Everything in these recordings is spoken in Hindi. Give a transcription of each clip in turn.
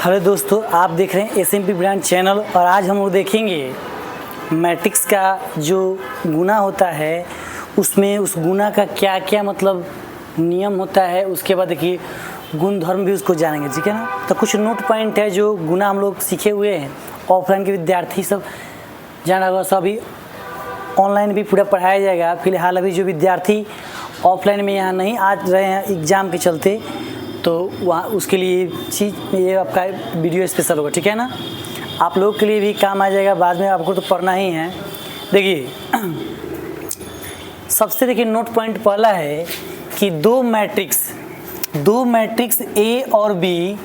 हेलो दोस्तों, आप देख रहे हैं SMP ब्रांड चैनल और आज हम लोग देखेंगे मैट्रिक्स का जो गुना होता है उसमें उस गुना का क्या क्या मतलब नियम होता है। उसके बाद देखिए गुण धर्म भी उसको जानेंगे, ठीक है ना। तो कुछ नोट पॉइंट है जो गुना हम लोग सीखे हुए हैं, ऑफलाइन के विद्यार्थी सब जाना होगा, सभी ऑनलाइन भी पूरा पढ़ाया जाएगा। फिलहाल अभी जो विद्यार्थी ऑफलाइन में यहाँ नहीं आ रहे हैं एग्ज़ाम के चलते, तो वहाँ उसके लिए चीज़ ये आपका वीडियो स्पेशल होगा, ठीक है ना। आप लोगों के लिए भी काम आ जाएगा, बाद में आपको तो पढ़ना ही है। देखिए सबसे देखिए नोट पॉइंट पहला है कि दो मैट्रिक्स ए और बी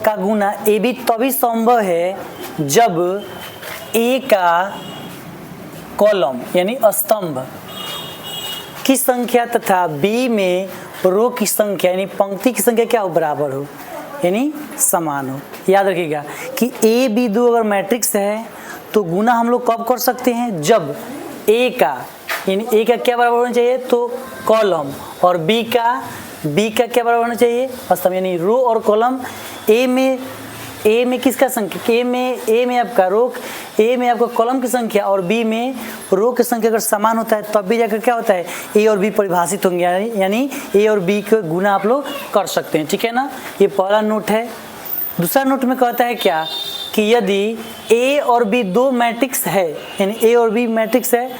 का गुना ए बी तभी संभव है जब ए का कॉलम यानी स्तंभ की संख्या तथा बी में रो की संख्या यानी पंक्ति की संख्या क्या हो, बराबर हो यानी समान हो। याद रखिएगा कि ए बी दो अगर मैट्रिक्स है तो गुना हम लोग कब कर सकते हैं, जब ए का यानी ए का क्या बराबर होना चाहिए, तो कॉलम, और बी का क्या बराबर होना चाहिए, स्तंभ यानी रो और कॉलम। ए में किसका संख्या, ए में आपका रो, ए में आपका कॉलम की संख्या और बी में रो की संख्या अगर समान होता है तब भी जाकर क्या होता है, ए और बी परिभाषित होंगे, यानी ए और बी के गुना आप लोग कर सकते हैं, ठीक है ना। ये पहला नोट है। दूसरा नोट में कहता है क्या कि यदि ए और बी दो मैट्रिक्स है, यानी ए और बी मैट्रिक्स है,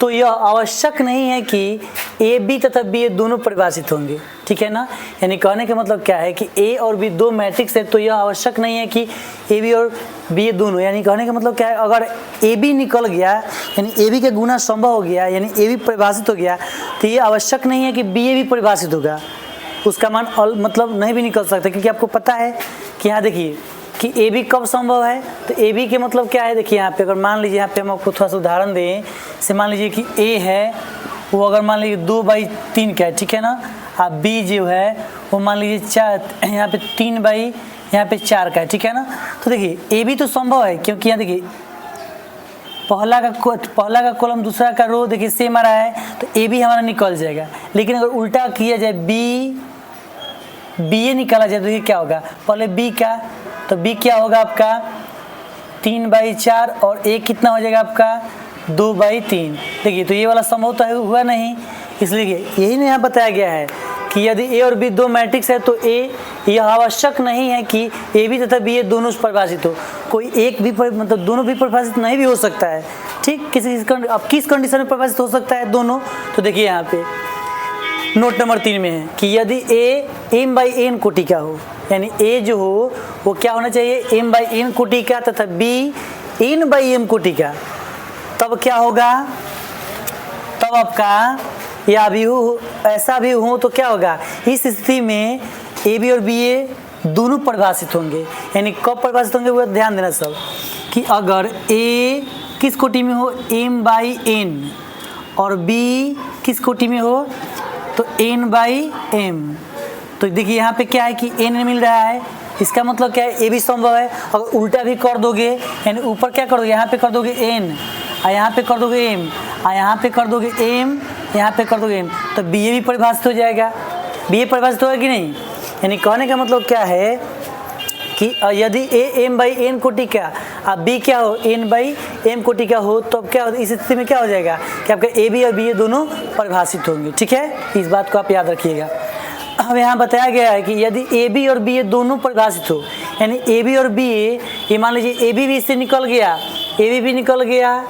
तो यह आवश्यक नहीं है कि ए बी तथा बी ए दोनों परिभाषित होंगे, ठीक है ना। यानी कहने का मतलब क्या है कि ए और बी दो मैट्रिक्स है तो यह आवश्यक नहीं है कि ए बी और बी ए दोनों, यानी कहने का मतलब क्या है, अगर ए बी निकल गया यानी ए बी का गुना संभव हो गया यानी ए बी परिभाषित हो गया, तो ये आवश्यक नहीं है कि बी ए भी परिभाषित होगा, उसका मान मतलब नहीं भी निकल सकता। क्योंकि आपको पता है कि यहाँ देखिए कि ए बी कब संभव है, तो ए बी के मतलब क्या है, देखिए यहाँ पे अगर मान लीजिए, यहाँ पे हम आपको थोड़ा सा उदाहरण दें, से मान लीजिए कि ए है वो अगर मान लीजिए 2/3 का है, ठीक है ना। अब बी जो है वो मान लीजिए 4, यहाँ पे 3/4 का है, ठीक है ना। तो देखिए ए बी तो संभव है क्योंकि यहाँ देखिए पहला का कॉलम दूसरा का रो देखिए सेम आ रहा है, तो ए बी हमारा निकल जाएगा। लेकिन अगर उल्टा किया जाए, बी ए निकाला जाए, तो ये क्या होगा, पहले बी का, तो बी क्या होगा आपका 3/4 और ए कितना हो जाएगा आपका 2/3। देखिए तो ये वाला संभव तो हुआ नहीं, इसलिए यही नहीं यहाँ बताया गया है कि यदि ए और बी दो मैट्रिक्स है तो यह आवश्यक नहीं है कि ए बी तथा बी ए दोनों परिभाषित हो, कोई एक भी मतलब दोनों भी परिभाषित नहीं भी हो सकता है, ठीक। अब किस कंडीशन में परिभाषित हो सकता है दोनों, तो देखिए यहाँ पे नोट नंबर 3 में है कि यदि ए m/n कोटि का हो, यानी ए जो हो वो क्या होना चाहिए, m/n कोटि का तथा बी n/m कोटि का, तब क्या होगा, तब आपका या भी हो ऐसा भी हो तो क्या होगा, इस स्थिति में ए बी और बी ए दोनों परिभाषित होंगे। यानी कब परिभाषित होंगे वो ध्यान देना सब, कि अगर ए किस कोटि में हो m/n और बी किस कोटि में हो तो n/m, तो देखिए यहाँ पे क्या है कि n मिल रहा है, इसका मतलब क्या है, ए भी संभव है। अगर उल्टा भी कर दोगे यानी ऊपर क्या कर दोगे, यहाँ पे कर दोगे n और यहाँ पे कर दोगे m और यहाँ पे कर दोगे m, यहाँ पे कर दोगे m, तो बी ए भी परिभाषित हो जाएगा। बी ए परिभाषित होगा कि नहीं, यानी कहने का मतलब क्या है कि यदि ए m/n कोटि का अब बी क्या हो n/m कोटि का हो, तो अब क्या हो, इस स्थिति में क्या हो जाएगा कि आपका ए बी और बी ए दोनों परिभाषित होंगे, ठीक है। इस बात को आप याद रखिएगा। अब यहाँ बताया गया है कि यदि ए बी और बी ए दोनों परिभाषित हो, यानी ए बी और बी ए, ये मान लीजिए ए बी भी इससे निकल गया, ए बी भी निकल गया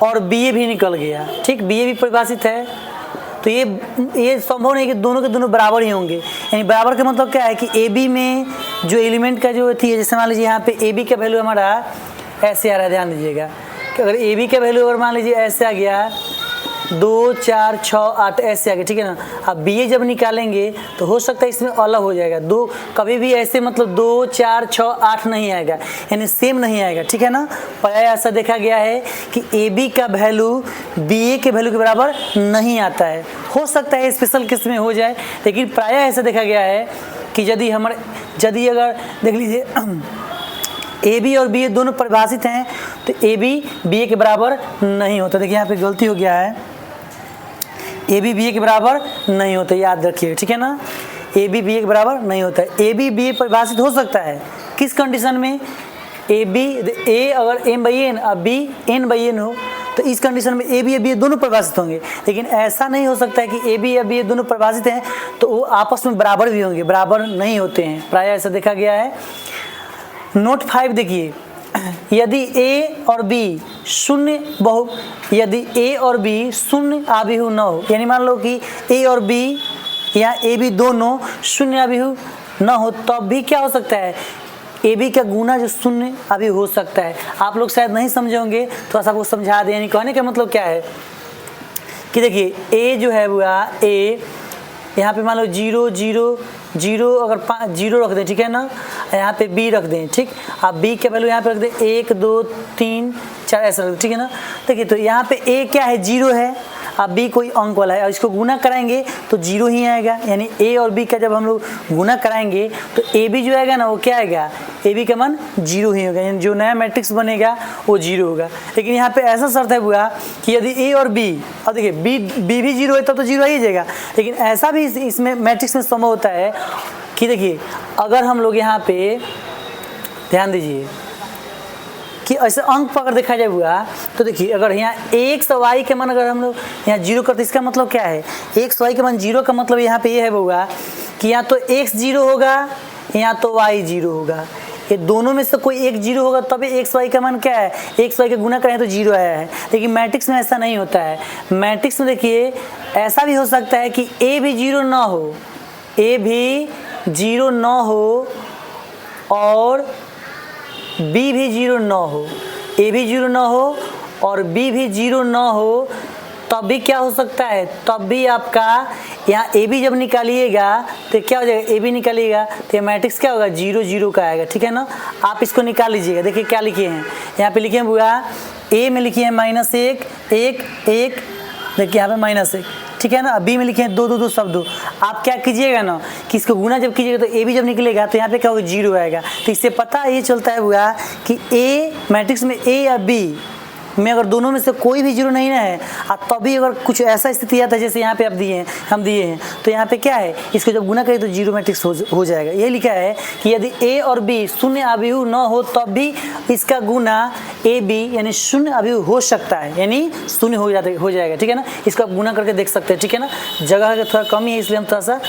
और बी ए भी निकल गया, ठीक, बी ए भी परिभाषित है, तो ये संभव नहीं कि दोनों के दोनों बराबर ही होंगे। यानी बराबर का मतलब क्या है कि ए बी में जो एलिमेंट का जो थी, जैसे मान लीजिए यहाँ पे ए बी का वैल्यू हमारा ऐसे आ रहा है, ध्यान दीजिएगा कि अगर ए बी का वैल्यू अगर मान लीजिए ऐसे आ गया 2, 4, 6, 8 ऐसे आ गया, ठीक है ना। अब बी ए जब निकालेंगे तो हो सकता है इसमें अलग हो जाएगा, दो कभी भी ऐसे मतलब 2, 4, 6, 8 नहीं आएगा, यानी सेम नहीं आएगा, ठीक है ना। प्राय ऐसा देखा गया है कि ए बी का वैल्यू बी ए के वैल्यू के बराबर नहीं आता है। हो सकता है स्पेशल केस में हो जाए, लेकिन प्राय ऐसा देखा गया है कि यदि अगर देख लीजिए ए बी और बी ए दोनों परिभाषित हैं तो ए बी बी ए के बराबर नहीं होता। देखिए यहाँ पे गलती हो गया है, ए बी बी ए के बराबर नहीं होता, याद रखिए, ठीक है ना। ए बी बी ए के बराबर नहीं होता है। ए बी बी ए परिभाषित हो सकता है किस कंडीशन में? ए बी, ए अगर m बाई एन और बी n बाई एन हो तो इस कंडीशन में ए बी दोनों परिभाषित होंगे। लेकिन ऐसा नहीं हो सकता है कि ए बी या बी दोनों परिभाषित हैं तो वो आपस में बराबर भी होंगे, बराबर नहीं होते हैं, प्राय ऐसा देखा गया है। नोट 5 देखिए, यदि a और b शून्य बहु, यदि a और b शून्य आव्यूह न हो, यानी मान लो कि a और b या a b दोनों शून्य आव्यूह न हो तब भी क्या हो सकता है? ए बी का गुना जो शून्य अभी हो सकता है। आप लोग शायद नहीं समझे होंगे, थोड़ा सा आपको समझा दें। यानी कहने का मतलब क्या है कि देखिए ए जो है वो ए, यहाँ पे मान लो 0 0 0 अगर 0 रख दें, ठीक है ना, यहाँ पे बी रख दें, ठीक। आप बी के वैल्यू यहाँ पे रख दें 1 2 3 4 ऐसा रख दें, ठीक है ना। देखिए तो यहाँ पे ए क्या है? 0 है, अब बी कोई अंक वाला है और इसको गुना कराएंगे तो 0 ही आएगा। यानी ए और बी का जब हम लोग गुना कराएंगे तो ए बी जो आएगा ना वो क्या आएगा? ए बी का मान 0 ही होगा, यानी जो नया मैट्रिक्स बनेगा वो 0 होगा। लेकिन यहाँ पे ऐसा शर्त है हुआ कि यदि ए और बी, और देखिए बी भी 0 है तब तो 0 ही जाएगा। लेकिन ऐसा भी इसमें मैट्रिक्स में संभव होता है कि देखिए अगर हम लोग यहाँ पे ध्यान दीजिए कि ऐसे अंक पर अगर देखा जाए हुआ तो देखिए अगर यहाँ x और y के मान अगर हम लोग यहाँ 0 करते, इसका मतलब क्या है? x y के मान 0 का मतलब यहाँ पे ये है हुआ कि यहाँ तो x 0 होगा, यहाँ तो y 0 होगा। ये दोनों में से कोई एक 0 होगा तभी x y का मान क्या है? x y के गुना करें तो 0 आया है। लेकिन मैट्रिक्स में ऐसा नहीं होता है। मैट्रिक्स में देखिए ऐसा भी हो सकता है कि a भी 0 ना हो, a भी 0 ना हो और b भी 0 न हो, a भी 0 न हो और b भी 0 न हो, तब भी क्या हो सकता है? तब भी आपका यहाँ a भी जब निकालिएगा तो क्या हो जाएगा? a भी निकालिएगा तो ये मैट्रिक्स क्या होगा? 0 0 का आएगा, ठीक है ना। आप इसको निकाल लीजिएगा। देखिए क्या लिखे हैं यहाँ पे, लिखे हैं बुआ a में लिखे हैं -1 1 1, देखिए यहाँ पे -1, ठीक है ना। बी में लिखे हैं 2 2 2 सब 2। आप क्या कीजिएगा ना कि इसको गुना जब कीजिएगा तो ए भी जब निकलेगा तो यहाँ पे क्या होगा? 0 आएगा। तो इससे पता ये चलता है हुआ कि ए मैट्रिक्स में ए या बी में अगर दोनों में से कोई भी 0 नहीं है और तभी अगर कुछ ऐसा स्थिति आता है जैसे यहाँ पे आप हम दिए हैं तो यहाँ पे क्या है? इसको जब गुना करें तो 0 मैट्रिक्स हो जाएगा। ये लिखा है कि यदि ए और बी शून्य आव्यूह न हो तब भी इसका गुना ए बी यानी शून्य आव्यूह हो सकता है, यानी शून्य हो जाएगा, ठीक है ना। इसको आप गुना करके देख सकते हैं, ठीक है ना। जगह का थोड़ा कमी है इसलिए हम थोड़ा सा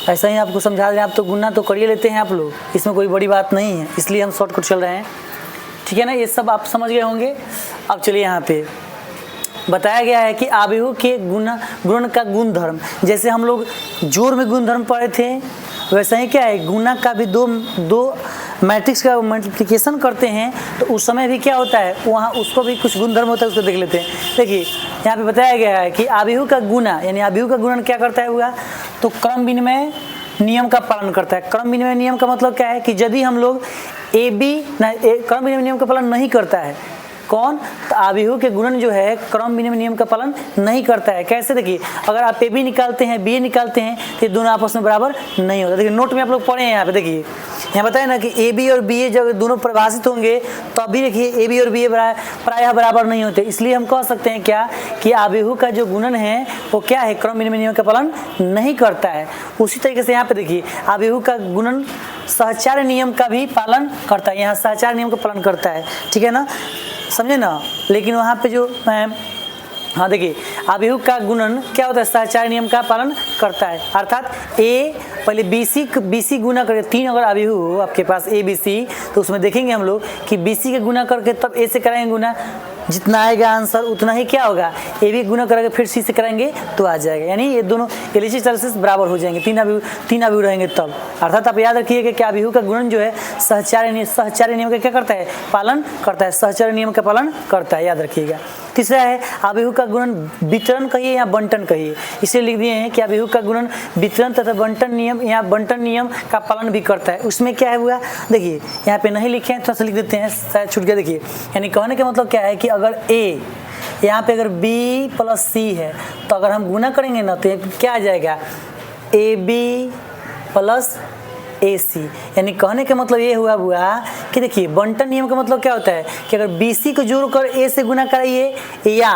ऐसा ही आपको समझा दें। आप तो गुना तो कर ही लेते हैं आप लोग, इसमें कोई बड़ी बात नहीं है, इसलिए हम शॉर्टकट चल रहे हैं, ठीक है ना। ये सब आप समझ गए होंगे। अब चलिए यहाँ पे बताया गया है कि आव्यूह के गुणन का गुणधर्म, जैसे हम लोग जोड़ में गुणधर्म पढ़े थे वैसा ही क्या है गुना का भी दो मैट्रिक्स का मल्टीप्लिकेशन करते हैं तो उस समय भी क्या होता है वहाँ उसको भी कुछ गुणधर्म होता है, उसको देख लेते हैं। देखिए यहाँ पे बताया गया है कि आव्यूह का गुना यानी आव्यूह का गुणन क्या करता है हुआ तो क्रम विनिमय नियम का पालन करता है। क्रम विनिमय नियम का मतलब क्या है कि यदि हम लोग क्रम विनिमय नियम का पालन नहीं करता है कौन तो आव्यूह के गुणन जो है क्रम विनिमय नियम का पालन नहीं करता है। कैसे? देखिए अगर आप ए बी निकालते हैं बी ए निकालते हैं तो ये दोनों आपस में बराबर नहीं होता। देखिए नोट में आप लोग पढ़े हैं, यहाँ पे देखिए यहाँ बताया ना कि ए बी और बी ए जब दोनों परिभाषित होंगे तो अभी देखिए ए बी और बी ए प्रायः बराबर नहीं होते। इसलिए हम कह सकते हैं क्या कि आव्यूह का जो गुणन है वो क्या है क्रम विनिमय नियम का पालन नहीं करता है। उसी तरीके से यहाँ पे देखिए आव्यूह का गुणन सहचार्य नियम का भी पालन करता है, यहाँ सहचार्य नियम का पालन करता है, ठीक है ना, समझे ना। लेकिन वहाँ पे जो हाँ देखिए आव्यूह का गुणन क्या होता है सहचार्य नियम का पालन करता है। अर्थात ए पहले बी सी गुना करके 3 अगर आव्यूह हो आपके पास ए बी सी तो उसमें देखेंगे हम लोग कि बी सी के गुना करके तब ए से कराएंगे गुना, जितना आएगा आंसर उतना ही क्या होगा ए भी गुना करके फिर सी से कराएंगे तो आ जाएगा। यानी ये दोनों एलएचएस चार्जेस बराबर हो जाएंगे, तीन आव्यूह रहेंगे तब। अर्थात आप याद रखिए कि आव्यूह का गुणन जो है सहचार्य नियम का क्या करता है पालन करता है, सहचार्य नियम का पालन करता है, याद रखिएगा। तीसरा है आव्यूह का गुणन वितरण कहिए या बंटन कहिए, इसलिए लिख दिए हैं कि आव्यूह का गुणन वितरण तथा बंटन नियम या बंटन नियम का पालन भी करता है। उसमें क्या है हुआ देखिए यहाँ पे नहीं लिखे हैं थोड़ा सा लिख देते हैं, शायद छूट गया। देखिए यानी कहने का मतलब क्या है कि अगर ए यहाँ पे अगर बी प्लस सी है तो अगर हम गुना करेंगे ना तो क्या आ जाएगा ए बी प्लस ए सी। यानी कहने का मतलब ये हुआ कि देखिए बंटन नियम का मतलब क्या होता है कि अगर बी सी को जोड़कर ए से गुना कराइए या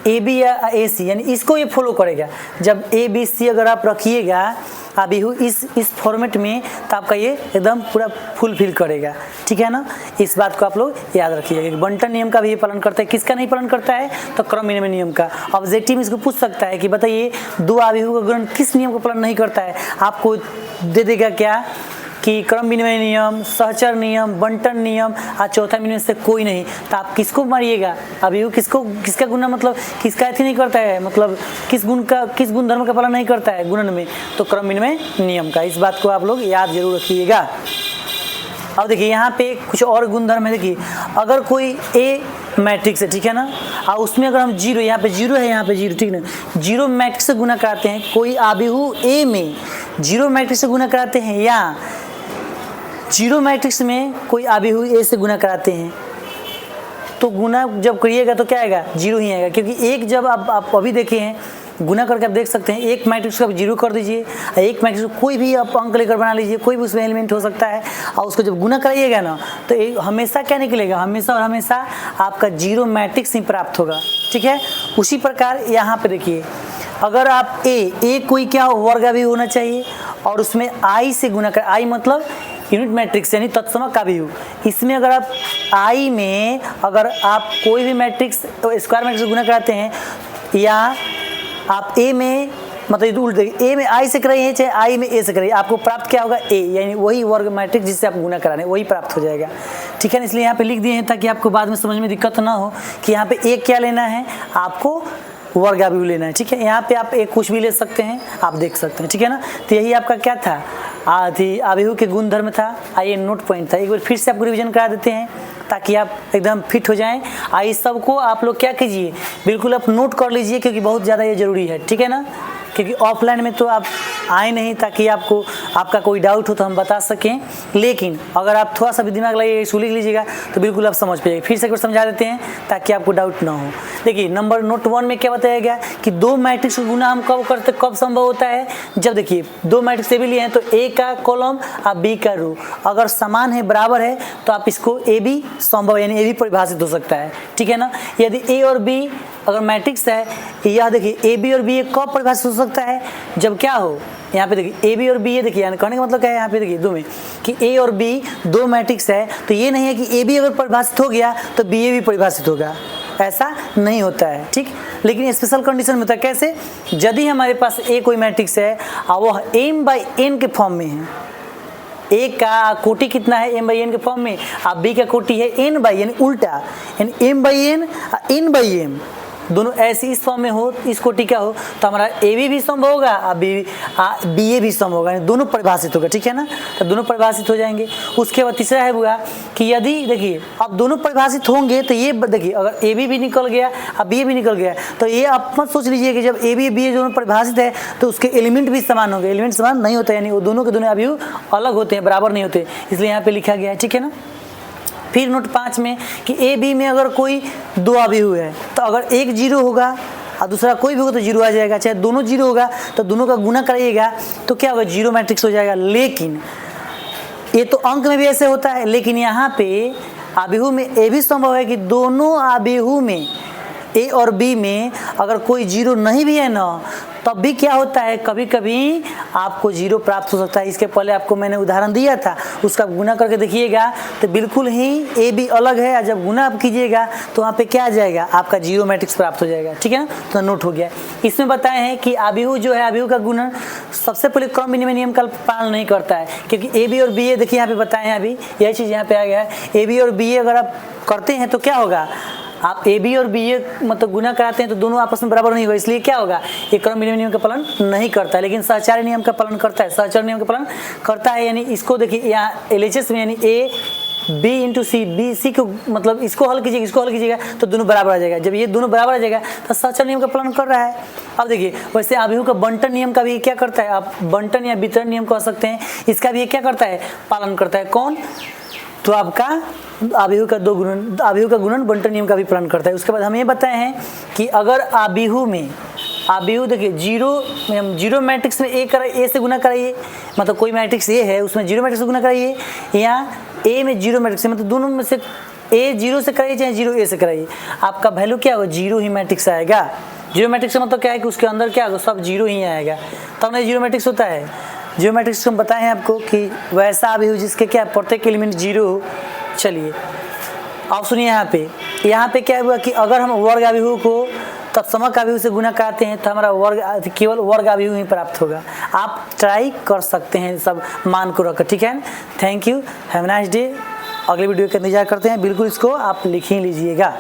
ए बी या ए सी, यानी इसको ये फॉलो करेगा। जब ए बी सी अगर आप रखिएगा अबीहू इस फॉर्मेट में, तो आपका ये एकदम पूरा फुलफिल करेगा, ठीक है ना। इस बात को आप लोग याद रखिएगा। बंटन नियम का भी ये पालन करता है, किसका नहीं पालन करता है, तो क्रम विनिमय नियम का। ऑब्जेक्टिव में इसको पूछ सकता है कि बताइए दो अबीहू का गुणन किस नियम का पालन नहीं करता है, आपको दे देगा क्या कि क्रम विनिमय नियम, सहचर नियम, बंटन नियम, और चौथा नियम से कोई नहीं। तो आप किसको मारिएगा, अबीहू किसका गुणन मतलब किसका अथी नहीं करता है, मतलब किस गुण धर्म का पालन नहीं करता है गुणन में, तो क्रम विनिमय नियम का। इस बात को आप लोग याद जरूर रखिएगा। अब देखिए यहाँ पे कुछ और गुणधर्म है। देखिए अगर कोई ए मैट्रिक्स है, ठीक है ना, और उसमें अगर हम जीरो, यहाँ पे जीरो है, यहाँ पे जीरो, ठीक है ना, जीरो मैट्रिक्स से गुना कराते हैं, कोई अबीहू ए में जीरो मैट्रिक्स से गुना कराते हैं, या जीरो मैट्रिक्स में कोई अबीहू ए से गुना कराते हैं, तो गुना जब करिएगा तो क्या आएगा, जीरो ही आएगा। क्योंकि एक जब आप अभी देखे हैं गुना करके आप देख सकते हैं, एक मैट्रिक्स को आप जीरो कर दीजिए, एक मैट्रिक्स को कोई भी आप अंक लेकर बना लीजिए, कोई भी उसमें एलिमेंट हो सकता है, और उसको जब गुना कराइएगा ना तो हमेशा क्या निकलेगा, हमेशा और हमेशा आपका जीरो मैट्रिक्स ही प्राप्त होगा, ठीक है। उसी प्रकार यहाँ पे देखिए, अगर आप ए कोई क्या वर्ग भी होना चाहिए, और उसमें आई से गुना कर, आई मतलब यूनिट मैट्रिक्स यानी तत्सम का भी हो, इसमें अगर आप आई में अगर आप कोई भी मैट्रिक्स तो स्क्वायर मैट्रिक्स से गुना कराते हैं, या आप ए में मतलब उल्ट ए में आई से कराइए चाहे आई में ए से कराइए, आपको प्राप्त क्या होगा, ए, यानी वही वर्ग मैट्रिक्स जिससे आप गुना कराने वही प्राप्त हो जाएगा, ठीक है। इसलिए यहाँ पे लिख दिए हैं ताकि आपको बाद में समझ में दिक्कत ना हो कि यहाँ पे ए क्या लेना है, आपको वर्ग अबीहू लेना है, ठीक है। यहाँ पे आप एक कुछ भी ले सकते हैं, आप देख सकते हैं, ठीक है ना। तो यही आपका क्या था, अबीहू के गुण धर्म था, आइए नोट पॉइंट था। एक बार फिर से आपको रिवीजन करा देते हैं ताकि आप एकदम फिट हो जाएं। आइए सबको आप लोग क्या कीजिए, बिल्कुल आप नोट कर लीजिए, क्योंकि बहुत ज़्यादा ये ज़रूरी है, ठीक है ना। क्योंकि ऑफलाइन में तो आप आए नहीं ताकि आपका कोई डाउट हो तो हम बता सकें, लेकिन अगर आप थोड़ा सा भी दिमाग लगाइए, इसको लिख लीजिएगा तो बिल्कुल आप समझ पाइएगा। फिर से एक बार समझा देते हैं ताकि आपको डाउट ना हो। देखिए नंबर नोट 1 में क्या बताया गया कि दो मैट्रिक्स को गुना हम कब संभव होता है, जब देखिए दो मैट्रिक्स ए भी लिए हैं तो ए का कॉलम और बी का रो अगर समान है, बराबर है, तो आप इसको ए बी संभव यानी ए बी परिभाषित हो सकता है, ठीक है ना। यदि ए और बी अगर मैट्रिक्स है, यह देखिए ए बी और बी कब परिभाषित हो सकता है, जब क्या हो, यहाँ पे देखिए ए बी और बी, ये देखिए कहने का मतलब क्या है, यहाँ पे देखिए दो में कि ए और बी दो मैट्रिक्स है, तो ये नहीं है कि ए बी अगर परिभाषित हो गया तो बी ए भी परिभाषित होगा, ऐसा नहीं होता है, ठीक। लेकिन स्पेशल कंडीशन में होता है, कैसे, यदि हमारे पास ए कोई मैट्रिक्स है और वह m बाई n के फॉर्म में है, ए का कोटि कितना है, m बाई n के फॉर्म में, अब बी का कोटि है n बाई यानी उल्टा, यानी m by n n by m दोनों ऐसे इस फॉर्म में हो, इस कोटि का हो, तो हमारा ए भी संभव होगा और बी ए भी संभव होगा, दोनों परिभाषित होगा, ठीक है ना। तो दोनों परिभाषित हो जाएंगे। उसके बाद तीसरा है हुआ कि यदि देखिए अब दोनों परिभाषित होंगे तो ये देखिए अगर ए भी निकल गया और बी ए भी निकल गया, तो ये आप मत सोच लीजिए कि जब ए बी ए दोनों परिभाषित है तो उसके एलिमेंट भी समान होंगे, एलिमेंट समान नहीं होता, यानी वो दोनों के दोनों अबीहू अलग होते हैं, बराबर नहीं होते, इसलिए यहाँ पे लिखा गया है, ठीक है ना। फिर नोट 5 में कि ए बी में अगर कोई दो अबीहू है तो अगर एक जीरो होगा और दूसरा कोई भी होगा तो जीरो आ जाएगा, चाहे दोनों जीरो होगा तो दोनों का गुना कराइएगा तो क्या होगा, जीरो मैट्रिक्स हो जाएगा। लेकिन ये तो अंक में भी ऐसे होता है, लेकिन यहाँ पे अबीहू में ये भी संभव है कि दोनों अबीहू में ए और बी में अगर कोई जीरो नहीं भी है ना, तब भी क्या होता है, कभी कभी आपको जीरो प्राप्त हो सकता है। इसके पहले आपको मैंने उदाहरण दिया था, उसका गुना करके देखिएगा तो बिल्कुल ही ए बी अलग है, और जब गुना आप कीजिएगा तो वहाँ पे क्या आ जाएगा, आपका जीरो मैट्रिक्स प्राप्त हो जाएगा, ठीक है ना। तो नोट हो गया। इसमें बताए हैं कि अबीहू जो है, अबीहू का गुणन सबसे पहले क्रम विनिमय नियम का पालन नहीं करता है, क्योंकि ए बी और बी ए देखिए यहाँ पे बताए हैं, अभी यही चीज़ यहाँ पे आ गया है। ए बी और बी ए अगर आप करते हैं तो क्या होगा, आप ए बी और बी ए मतलब गुना कराते हैं तो दोनों आपस में बराबर नहीं होगा, इसलिए क्या होगा, ये क्रम विनिमय नियम का पालन नहीं करता है, लेकिन सहचार्य नियम का पालन करता है, सहचर नियम का पालन करता है। यानी इसको देखिए यहाँ एलएचएस में यानी A B into C, B C को मतलब इसको हल कीजिएगा, इसको हल कीजिएगा तो दोनों बराबर आ जाएगा। जब ये दोनों बराबर आ जाएगा तो सहचर नियम का पालन कर रहा है। अब देखिए वैसे अबीहू का बंटन नियम का भी क्या करता है, आप बंटन या वितरण नियम कह सकते हैं, इसका भी ये क्या करता है, पालन करता है। कौन, तो आपका अबीहू का अबीहू का गुणन बंटन नियम का भी पालन करता है। उसके बाद हम ये बताए हैं कि अगर अबीहू में अबीहू देखिए जीरो मैट्रिक्स में ए से गुना कराइए, मतलब कोई मैट्रिक्स ए है उसमें जीरो मैट्रिक्स से गुना कराइए, या ए में जीरो मैट्रिक्स मतलब दोनों में से ए जीरो से कराइए चाहे जीरो ए से कराइए, आपका वैल्यू क्या होगा, जीरो ही मैट्रिक्स आएगा। जीरो मैट्रिक्स का मतलब क्या है कि उसके अंदर क्या होगा, सब जीरो ही आएगा, तब नहीं जीरो मैट्रिक्स होता है। ज्योमेट्रिक सिस्टम बताए हैं आपको कि वैसा अभिव्यक्ति जिसके क्या प्रत्येक एलिमेंट 0 हो। चलिए अब सुनिए यहाँ पे क्या हुआ कि अगर हम वर्ग अभिव्यक्ति को तत्समक अभिव्यक्ति से गुना कराते हैं तो हमारा वर्ग केवल वर्ग अभिव्यक्ति ही प्राप्त होगा। आप ट्राई कर सकते हैं सब मान को रखकर, ठीक है। Thank you, have a nice day. अगले वीडियो का इंतजार करते हैं, बिल्कुल इसको आप लिख ही लीजिएगा।